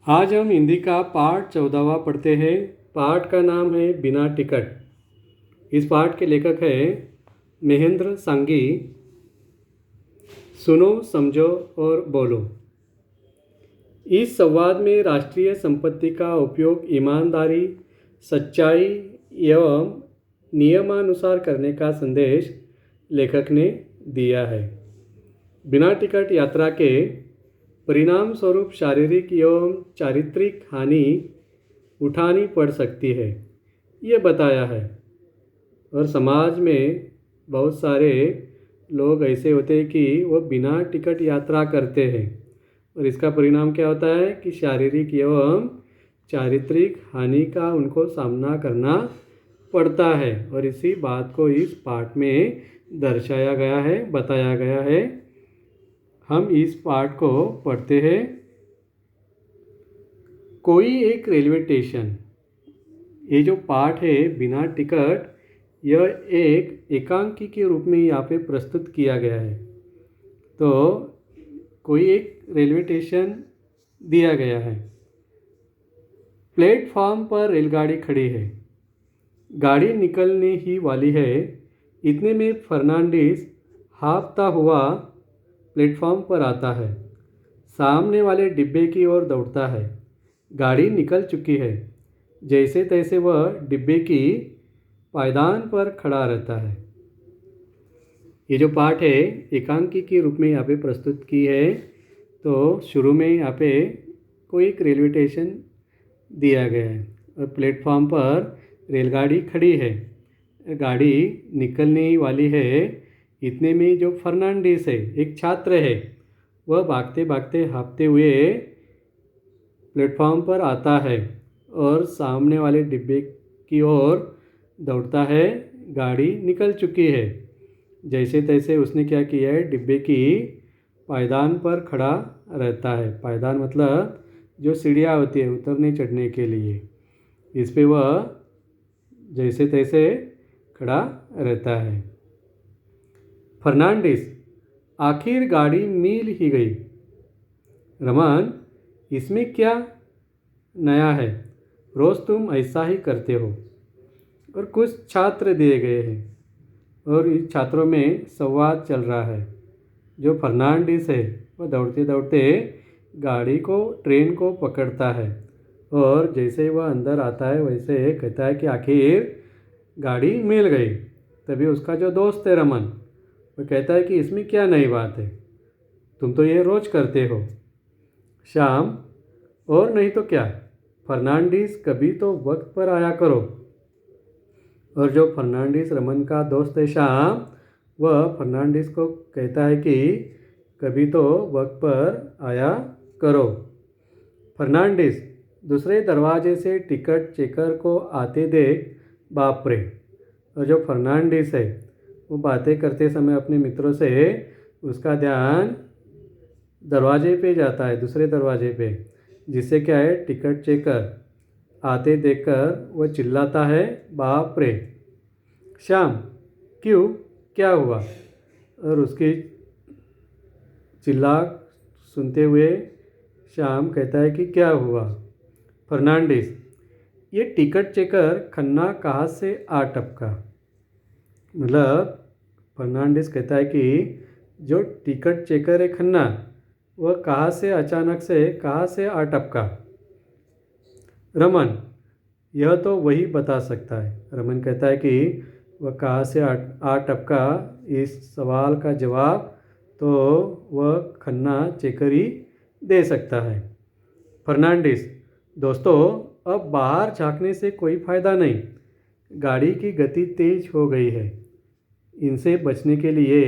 आज हम हिंदी का पाठ 14वां पढ़ते हैं। पाठ का नाम है बिना टिकट। इस पाठ के लेखक है महेंद्र सांगी। सुनो, समझो और बोलो। इस संवाद में राष्ट्रीय संपत्ति का उपयोग ईमानदारी, सच्चाई एवं नियमानुसार करने का संदेश लेखक ने दिया है। बिना टिकट यात्रा के परिणाम स्वरूप शारीरिक एवं चारित्रिक हानि उठानी पड़ सकती है, ये बताया है। और समाज में बहुत सारे लोग ऐसे होते हैं कि वो बिना टिकट यात्रा करते हैं और इसका परिणाम क्या होता है कि शारीरिक एवं चारित्रिक हानि का उनको सामना करना पड़ता है। और इसी बात को इस पाठ में दर्शाया गया है, बताया गया है। हम इस पाठ को पढ़ते हैं। कोई एक रेलवे स्टेशन। ये जो पाठ है बिना टिकट, यह एक एकांकी के रूप में यहाँ पे प्रस्तुत किया गया है। तो कोई एक रेलवे स्टेशन दिया गया है। प्लेटफॉर्म पर रेलगाड़ी खड़ी है। गाड़ी निकलने ही वाली है। इतने में फर्नांडिस हाँफता हुआ प्लेटफॉर्म पर आता है। सामने वाले डिब्बे की ओर दौड़ता है। गाड़ी निकल चुकी है। जैसे तैसे वह डिब्बे की पायदान पर खड़ा रहता है। ये जो पाठ है एकांकी के रूप में यहाँ पे प्रस्तुत की है। तो शुरू में यहाँ पे कोई एक रेलवे स्टेशन दिया गया है और प्लेटफॉर्म पर रेलगाड़ी खड़ी है। गाड़ी निकलने ही वाली है। इतने में जो फर्नांडिस है, एक छात्र है, वह भागते भागते हाँफते हुए प्लेटफॉर्म पर आता है और सामने वाले डिब्बे की ओर दौड़ता है। गाड़ी निकल चुकी है। जैसे तैसे उसने क्या किया है, डिब्बे की पायदान पर खड़ा रहता है। पायदान मतलब जो सीढ़ियाँ होती है उतरने चढ़ने के लिए, इस पे वह जैसे तैसे खड़ा रहता है। फर्नांडिस, आखिर गाड़ी मिल ही गई। रमन, इसमें क्या नया है? रोज़ तुम ऐसा ही करते हो। और कुछ छात्र दिए गए हैं और इस छात्रों में संवाद चल रहा है। जो फर्नांडिस है वह दौड़ते दौड़ते ट्रेन को पकड़ता है और जैसे वह अंदर आता है वैसे कहता है कि आखिर गाड़ी मिल गई। तभी उसका जो दोस्त है रमन, वह कहता है कि इसमें क्या नई बात है, तुम तो ये रोज़ करते हो। श्याम, और नहीं तो क्या, फर्नांडिस कभी तो वक्त पर आया करो। और जो फर्नांडिस रमन का दोस्त है श्याम, वह फर्नांडिस को कहता है कि कभी तो वक्त पर आया करो। फर्नांडिस दूसरे दरवाजे से टिकट चेकर को आते देख बाप रे। और जो फर्नांडिस है वो बातें करते समय अपने मित्रों से उसका ध्यान दरवाजे पे जाता है, दूसरे दरवाजे पे, जिससे क्या है टिकट चेकर आते देखकर वह चिल्लाता है, बाप रे। श्याम, क्यों, क्या हुआ? और उसकी चिल्ला सुनते हुए श्याम कहता है कि क्या हुआ? फर्नांडिस, ये टिकट चेकर खन्ना कहाँ से आ टपका? मतलब फर्नांडिस कहता है कि जो टिकट चेकर है खन्ना, वह कहाँ से अचानक से कहाँ से आ टपका? रमन, यह तो वही बता सकता है। रमन कहता है कि वह कहाँ से आ टपका, इस सवाल का जवाब तो वह खन्ना चेकर ही दे सकता है। फर्नांडिस, दोस्तों, अब बाहर झांकने से कोई फ़ायदा नहीं। गाड़ी की गति तेज हो गई है। इनसे बचने के लिए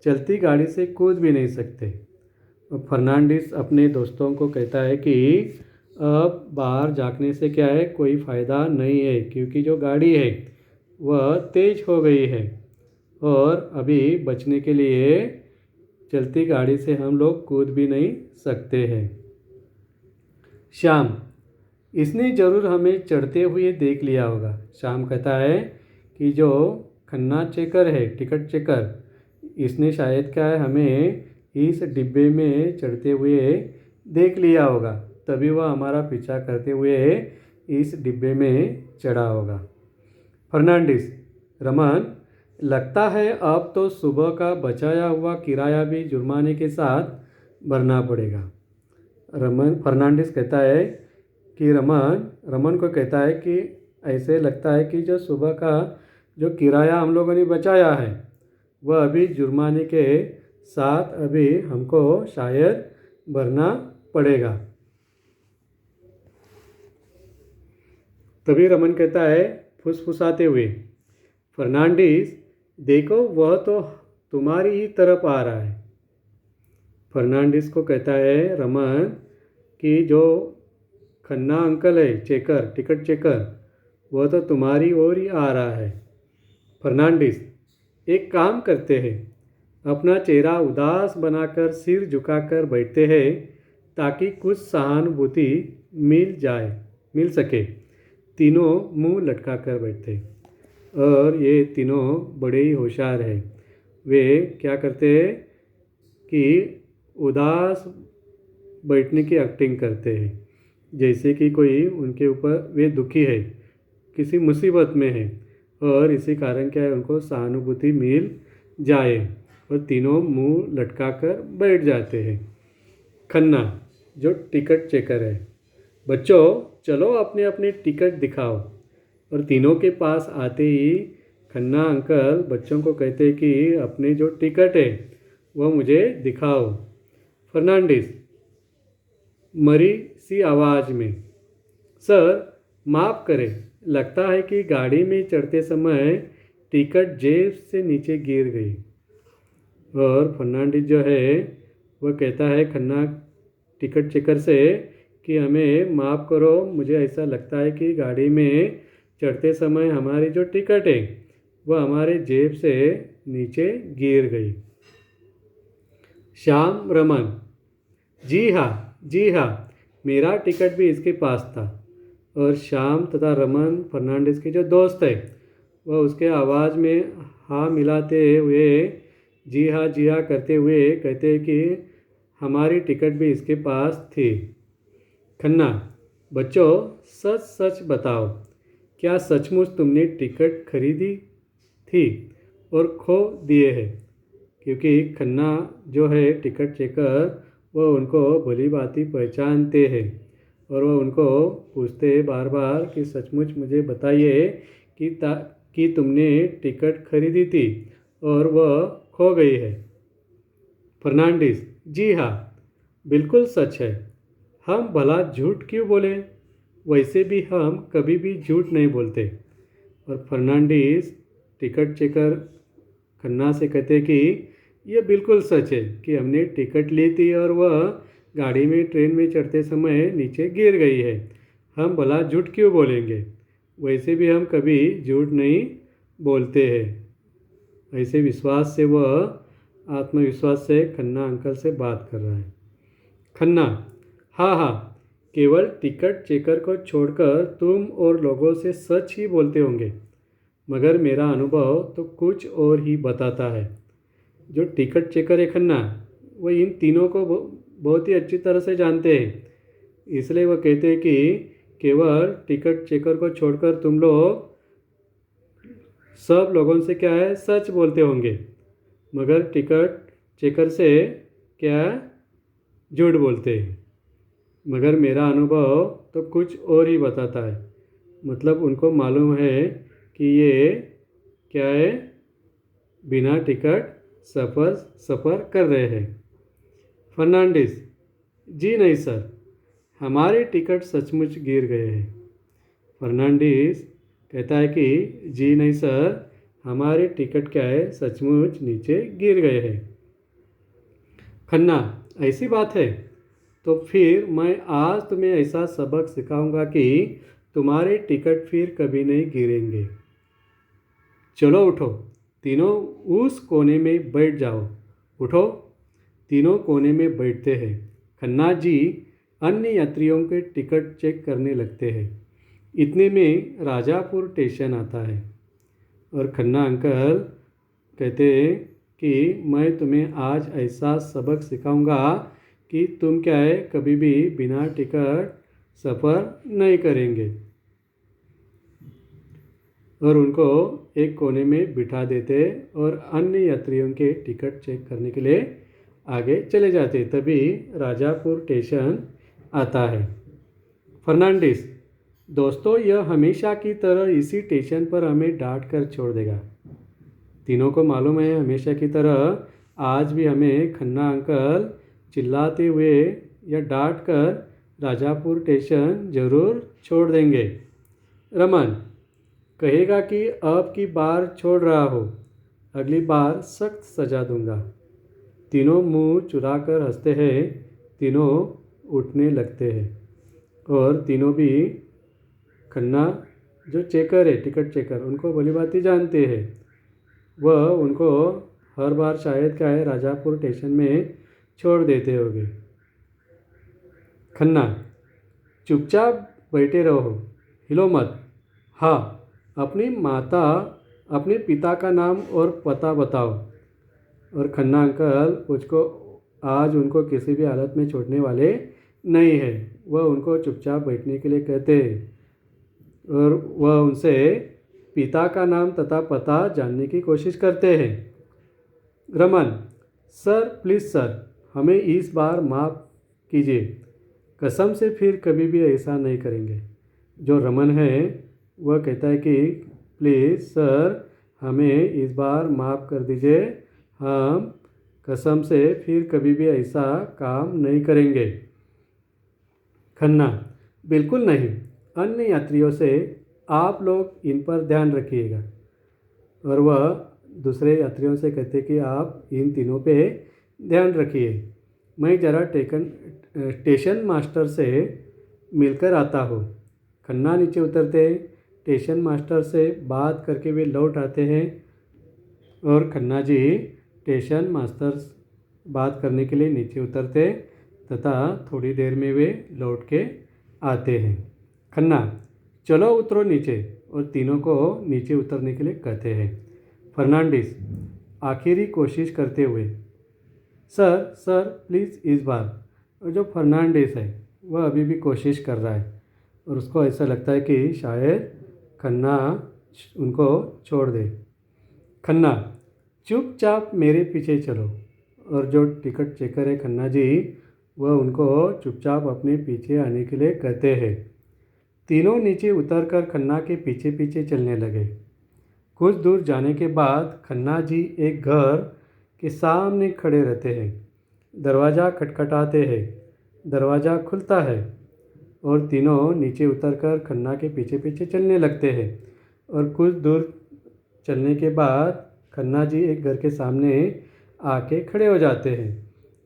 चलती गाड़ी से कूद भी नहीं सकते। और फर्नांडिस अपने दोस्तों को कहता है कि अब बाहर झांकने से क्या है, कोई फ़ायदा नहीं है, क्योंकि जो गाड़ी है वह तेज हो गई है और अभी बचने के लिए चलती गाड़ी से हम लोग कूद भी नहीं सकते हैं। श्याम, इसने ज़रूर हमें चढ़ते हुए देख लिया होगा। श्याम कहता है कि जो खन्ना चेकर है, टिकट चेकर, इसने शायद क्या है हमें इस डिब्बे में चढ़ते हुए देख लिया होगा, तभी वह हमारा पीछा करते हुए इस डिब्बे में चढ़ा होगा। फर्नांडिस, रमन, लगता है अब तो सुबह का बचाया हुआ किराया भी जुर्माने के साथ भरना पड़ेगा। फर्नांडिस कहता है कि रमन को कहता है कि ऐसे लगता है कि जो सुबह का जो किराया हम लोगों ने बचाया है वह अभी जुर्माने के साथ अभी हमको शायद भरना पड़ेगा। तभी रमन कहता है फुसफुसाते हुए, फर्नांडिस, देखो वह तो तुम्हारी ही तरफ आ रहा है। फर्नांडिस को कहता है रमन कि जो खन्ना अंकल है चेकर, टिकट चेकर, वह तो तुम्हारी ओर ही आ रहा है। फर्नांडिस, एक काम करते हैं, अपना चेहरा उदास बनाकर सिर झुकाकर बैठते हैं ताकि कुछ सहानुभूति मिल सके। तीनों मुंह लटकाकर बैठते और ये तीनों बड़े ही होशियार हैं। वे क्या करते हैं कि उदास बैठने की एक्टिंग करते हैं, जैसे कि कोई उनके ऊपर वे दुखी है, किसी मुसीबत में है और इसी कारण क्या है उनको सहानुभूति मिल जाए, और तीनों मुंह लटकाकर बैठ जाते हैं। खन्ना, जो टिकट चेकर है, बच्चों चलो अपने अपने टिकट दिखाओ। और तीनों के पास आते ही खन्ना अंकल बच्चों को कहते कि अपने जो टिकट है वह मुझे दिखाओ। फर्नांडिस मरी सी आवाज़ में, सर माफ़ करें, लगता है कि गाड़ी में चढ़ते समय टिकट जेब से नीचे गिर गई। और फर्नांडिस जो है वह कहता है खन्ना टिकट चेकर से कि हमें माफ़ करो, मुझे ऐसा लगता है कि गाड़ी में चढ़ते समय हमारी जो टिकट है वह हमारे जेब से नीचे गिर गई। श्याम रमन, जी हाँ, मेरा टिकट भी इसके पास था। और श्याम तथा रमन फर्नांडिस के जो दोस्त है वह उसके आवाज़ में हाँ मिलाते हुए जी हाँ करते हुए कहते हैं कि हमारी टिकट भी इसके पास थी। खन्ना, बच्चों सच सच बताओ, क्या सचमुच तुमने टिकट खरीदी थी और खो दिए हैं? क्योंकि खन्ना जो है टिकट चेकर वह उनको भली भांति पहचानते हैं और वह उनको पूछते हैं बार बार कि सचमुच मुझे बताइए कि तुमने टिकट खरीदी थी और वह खो गई है। फर्नांडिस, जी हाँ, बिल्कुल सच है, हम भला झूठ क्यों बोले, वैसे भी हम कभी भी झूठ नहीं बोलते। और फर्नांडिस टिकट चेकर खन्ना से कहते कि यह बिल्कुल सच है कि हमने टिकट ली थी और वह गाड़ी में ट्रेन में चढ़ते समय नीचे गिर गई है, हम भला झूठ क्यों बोलेंगे, वैसे भी हम कभी झूठ नहीं बोलते हैं। ऐसे विश्वास से वह आत्मविश्वास से खन्ना अंकल से बात कर रहा है। खन्ना, हाँ, केवल टिकट चेकर को छोड़कर तुम और लोगों से सच ही बोलते होंगे, मगर मेरा अनुभव तो कुछ और ही बताता है। जो टिकट चेकर है खन्ना, वह इन तीनों को बहुत ही अच्छी तरह से जानते हैं, इसलिए वह कहते हैं कि केवल टिकट चेकर को छोड़कर तुम लोग सब लोगों से क्या है सच बोलते होंगे, मगर टिकट चेकर से क्या झूठ बोलते हैं। मगर मेरा अनुभव तो कुछ और ही बताता है, मतलब उनको मालूम है कि ये क्या है बिना टिकट सफ़र कर रहे हैं। फर्नांडिस, जी नहीं सर, हमारे टिकट सचमुच गिर गए हैं। फर्नांडिस कहता है कि जी नहीं सर, हमारे टिकट क्या है सचमुच नीचे गिर गए हैं। खन्ना, ऐसी बात है, तो फिर मैं आज तुम्हें ऐसा सबक सिखाऊंगा कि तुम्हारे टिकट फिर कभी नहीं गिरेंगे। चलो उठो, तीनों उस कोने में बैठ जाओ। उठो, तीनों कोने में बैठते हैं। खन्ना जी अन्य यात्रियों के टिकट चेक करने लगते हैं। इतने में राजापुर स्टेशन आता है और खन्ना अंकल कहते हैं कि मैं तुम्हें आज ऐसा सबक सिखाऊंगा कि तुम क्या है कभी भी बिना टिकट सफ़र नहीं करेंगे, और उनको एक कोने में बिठा देते और अन्य यात्रियों के टिकट चेक करने के लिए आगे चले जाते। तभी राजापुर स्टेशन आता है। फर्नांडिस, दोस्तों यह हमेशा की तरह इसी स्टेशन पर हमें डांट कर छोड़ देगा। तीनों को मालूम है हमेशा की तरह आज भी हमें खन्ना अंकल चिल्लाते हुए या डांट कर राजापुर स्टेशन जरूर छोड़ देंगे। रमन कहेगा कि अब की बार छोड़ रहा हो, अगली बार सख्त सजा दूंगा। तीनों मुंह चुराकर हंसते हैं। तीनों उठने लगते हैं और तीनों भी खन्ना जो चेकर है टिकट चेकर उनको भलीभांति जानते हैं। वह उनको हर बार शायद क्या है राजापुर स्टेशन में छोड़ देते होंगे। खन्ना चुपचाप बैठे रहो, हिलो मत। हाँ, अपने पिता का नाम और पता बताओ। और खन्ना अंकल आज उनको किसी भी हालत में छोड़ने वाले नहीं है। वह उनको चुपचाप बैठने के लिए कहते हैं और वह उनसे पिता का नाम तथा पता जानने की कोशिश करते हैं। रमन, सर प्लीज़ सर, हमें इस बार माफ़ कीजिए, कसम से फिर कभी भी ऐसा नहीं करेंगे। जो रमन है वह कहता है कि प्लीज़ सर हमें इस बार माफ़ कर दीजिए, हम कसम से फिर कभी भी ऐसा काम नहीं करेंगे। खन्ना, बिल्कुल नहीं, अन्य यात्रियों से आप लोग इन पर ध्यान रखिएगा। और वह दूसरे यात्रियों से कहते कि आप इन तीनों पे ध्यान रखिए, मैं ज़रा स्टेशन मास्टर से मिलकर आता हूँ। खन्ना नीचे उतरते हैं, स्टेशन मास्टर से बात करके वे लौट आते हैं और खन्ना जी स्टेशन मास्टर बात करने के लिए नीचे उतरते तथा थोड़ी देर में वे लौट के आते हैं। खन्ना, चलो उतरो नीचे, और तीनों को नीचे उतरने के लिए कहते हैं। फर्नांडिस आखिरी कोशिश करते हुए, सर प्लीज़ इस बार। और जो फर्नांडिस है वह अभी भी कोशिश कर रहा है और उसको ऐसा लगता है कि शायद खन्ना उनको छोड़ दे। खन्ना, चुपचाप मेरे पीछे चलो। और जो टिकट चेकर है खन्ना जी वह उनको चुपचाप अपने पीछे आने के लिए कहते हैं। तीनों नीचे उतरकर खन्ना के पीछे पीछे चलने लगे। कुछ दूर जाने के बाद खन्ना जी एक घर के सामने खड़े रहते हैं। दरवाज़ा खटखटाते हैं, दरवाज़ा खुलता है और तीनों नीचे उतरकर खन्ना के पीछे पीछे चलने लगते हैं। और कुछ दूर चलने के बाद खन्ना जी एक घर के सामने आके खड़े हो जाते हैं।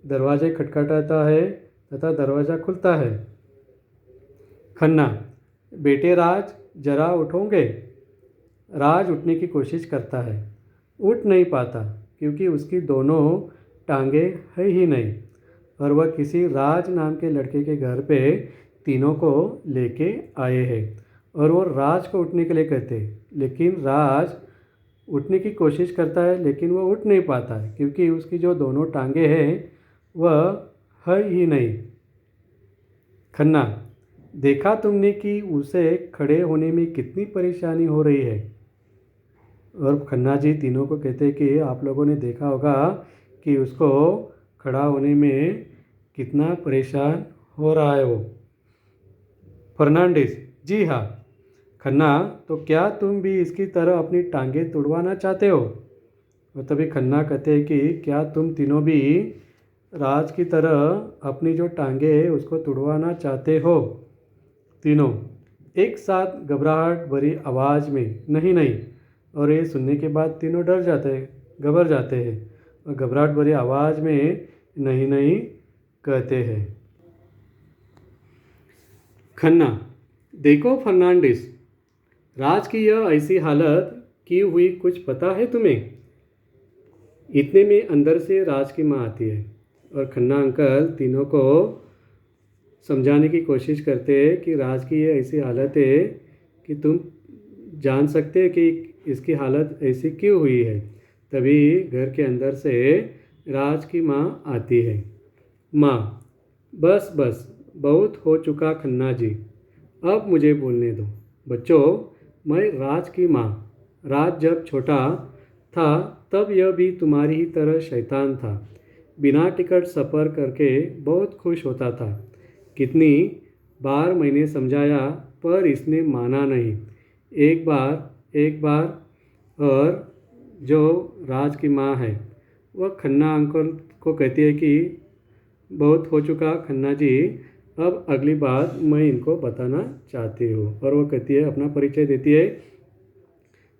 दरवाजे खटखटाता है तथा दरवाज़ा खुलता है। खन्ना, बेटे राज जरा उठोगे। राज उठने की कोशिश करता है, उठ नहीं पाता क्योंकि उसकी दोनों टांगें है ही नहीं। और वह किसी राज नाम के लड़के के घर पे तीनों को लेके आए हैं और वो राज को उठने के लिए कहते हैं, लेकिन राज उठने की कोशिश करता है लेकिन वह उठ नहीं पाता है क्योंकि उसकी जो दोनों टांगें हैं वह है ही नहीं। खन्ना, देखा तुमने कि उसे खड़े होने में कितनी परेशानी हो रही है। और खन्ना जी तीनों को कहते हैं कि आप लोगों ने देखा होगा कि उसको खड़ा होने में कितना परेशान हो रहा है वो। फर्नांडिस, जी हाँ। खन्ना, तो क्या तुम भी इसकी तरह अपनी टांगें तुड़वाना चाहते हो। और तभी खन्ना कहते हैं कि क्या तुम तीनों भी राज की तरह अपनी जो टांगें है उसको तुड़वाना चाहते हो। तीनों एक साथ घबराहट भरी आवाज़ में नहीं नहीं। और ये सुनने के बाद तीनों डर जाते हैं, घबरा जाते हैं और घबराहट भरी आवाज़ में नहीं नहीं कहते हैं। खन्ना, देखो फर्नांडिस, राज की यह ऐसी हालत की हुई कुछ पता है तुम्हें। इतने में अंदर से राज की माँ आती है और खन्ना अंकल तीनों को समझाने की कोशिश करते हैं कि राज की ये ऐसी हालत है कि तुम जान सकते हैं कि इसकी हालत ऐसी क्यों हुई है। तभी घर के अंदर से राज की माँ आती है। माँ, बस बस, बहुत हो चुका खन्ना जी, अब मुझे बोलने दो। बच्चों, मैं राज की माँ। राज जब छोटा था तब यह भी तुम्हारी ही तरह शैतान था। बिना टिकट सफ़र करके बहुत खुश होता था। कितनी बार मैंने समझाया पर इसने माना नहीं। एक बार और जो राज की माँ है वह खन्ना अंकल को कहती है कि बहुत हो चुका खन्ना जी, अब अगली बात मैं इनको बताना चाहती हूँ। और वो कहती है, अपना परिचय देती है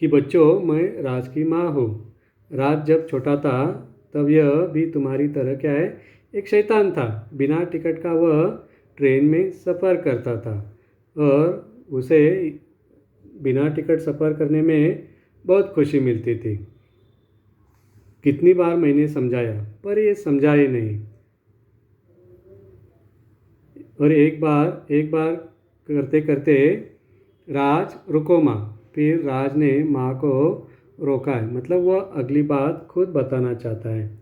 कि बच्चों, मैं राज की माँ हूँ। राज जब छोटा था तब यह भी तुम्हारी तरह क्या है, एक शैतान था। बिना टिकट का वह ट्रेन में सफ़र करता था और उसे बिना टिकट सफ़र करने में बहुत खुशी मिलती थी। कितनी बार मैंने समझाया पर ये समझा ही नहीं। और एक बार करते करते, राज रुको माँ। फिर राज ने माँ को रोका है, मतलब वह अगली बात खुद बताना चाहता है।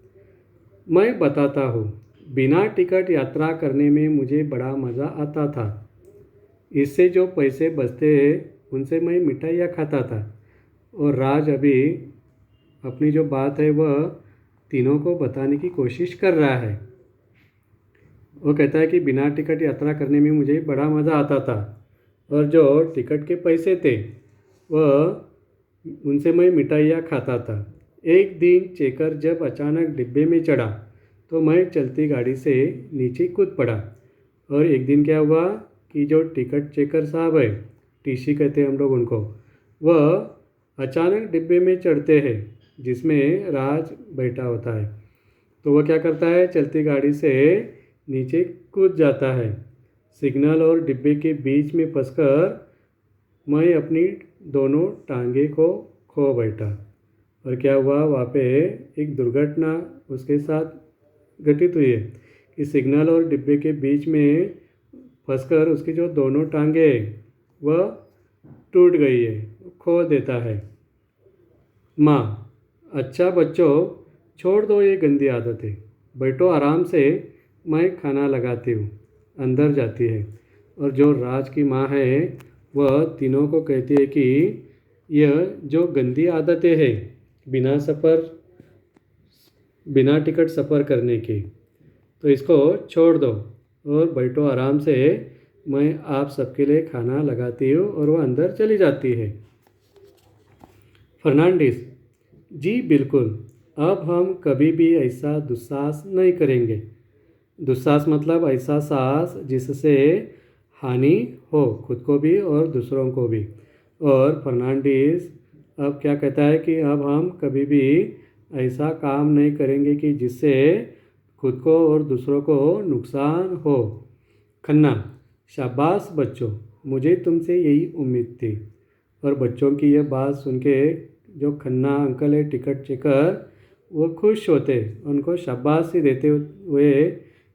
मैं बताता हूँ, बिना टिकट यात्रा करने में मुझे बड़ा मज़ा आता था। इससे जो पैसे बचते हैं उनसे मैं मिठाइयाँ खाता था। और राज अभी अपनी जो बात है वह तीनों को बताने की कोशिश कर रहा है। वो कहता है कि बिना टिकट यात्रा करने में मुझे बड़ा मज़ा आता था और जो टिकट के पैसे थे वह उनसे मैं मिठाइयाँ खाता था। एक दिन चेकर जब अचानक डिब्बे में चढ़ा तो मैं चलती गाड़ी से नीचे कूद पड़ा। और एक दिन क्या हुआ कि जो टिकट चेकर साहब है, टीसी कहते हैं हम लोग उनको, वह अचानक डिब्बे में चढ़ते हैं जिसमें राज बैठा होता है। तो वह क्या करता है, चलती गाड़ी से नीचे कूद जाता है। सिग्नल और डिब्बे के बीच में फंसकर मैं अपनी दोनों टांगे को खो बैठा। और क्या हुआ, वहाँ पे एक दुर्घटना उसके साथ घटित हुई है कि सिग्नल और डिब्बे के बीच में फंसकर उसकी जो दोनों टांगे वह टूट गई है, खो देता है। माँ, अच्छा बच्चों, छोड़ दो ये गंदी आदतें, बैठो आराम से, मैं खाना लगाती हूँ। अंदर जाती है और जो राज की माँ है वह तीनों को कहती है कि यह जो गंदी आदतें हैं बिना टिकट सफ़र करने की, तो इसको छोड़ दो और बैठो आराम से, मैं आप सबके लिए खाना लगाती हूँ। और वह अंदर चली जाती है। फर्नांडिस, जी बिल्कुल, अब हम कभी भी ऐसा दुस्साहस नहीं करेंगे। दुस्साहस मतलब ऐसा साहस जिससे हानि हो खुद को भी और दूसरों को भी। और फर्नांडिस अब क्या कहता है कि अब हम कभी भी ऐसा काम नहीं करेंगे कि जिससे खुद को और दूसरों को नुकसान हो। खन्ना, शाबाश बच्चों, मुझे तुमसे यही उम्मीद थी। और बच्चों की यह बात सुन के जो खन्ना अंकल है टिकट चेकर, वो खुश होते, उनको शाबाशी देते हुए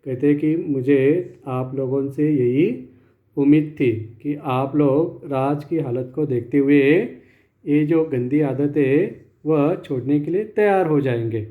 कहते कि मुझे आप लोगों से यही उम्मीद थी कि आप लोग राज की हालत को देखते हुए ये जो गंदी आदत है वह छोड़ने के लिए तैयार हो जाएंगे।